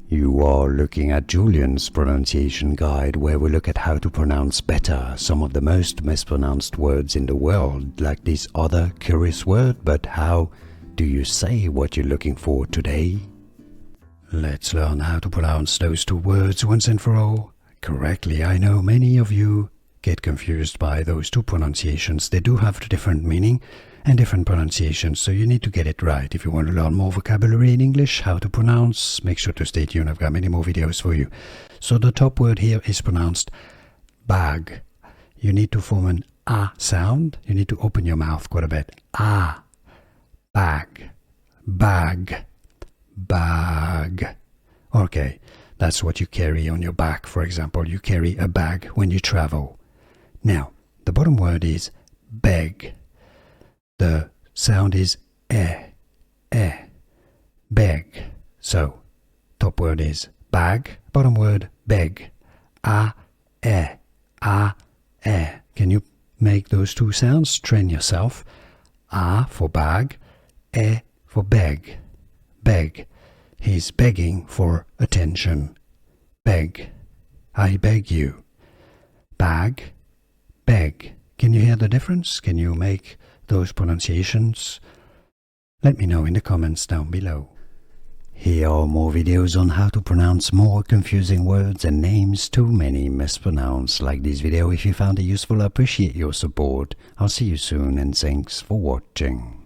You are looking at Julian's pronunciation guide, where we look at how to pronounce better some of the most mispronounced words in the world, like this other curious word, but how do you say what you're looking for today? Let's learn how to pronounce those two words once and for all correctly. I know many of you get confused by those two pronunciations. They do have different meaning and different pronunciations, so you need to get it right. If you want to learn more vocabulary in English, how to pronounce, make sure to stay tuned. I've got many more videos for you. So the top word here is pronounced bag. You need to form an ah sound. You need to open your mouth quite a bit. Ah, bag, bag, bag. Okay, that's what you carry on your back. For example, you carry a bag when you travel. Now, the bottom word is beg. The sound is beg. So, top word is bag, bottom word beg. Can you make those two sounds? Train yourself. For bag, for beg. Beg. He's begging for attention. Beg. I beg you. Bag, beg. Can you hear the difference? Can you make those pronunciations? Let me know in the comments down below. Here are more videos on how to pronounce more confusing words and names too many mispronounced. Like this video if you found it useful. I appreciate your support. I'll see you soon and thanks for watching.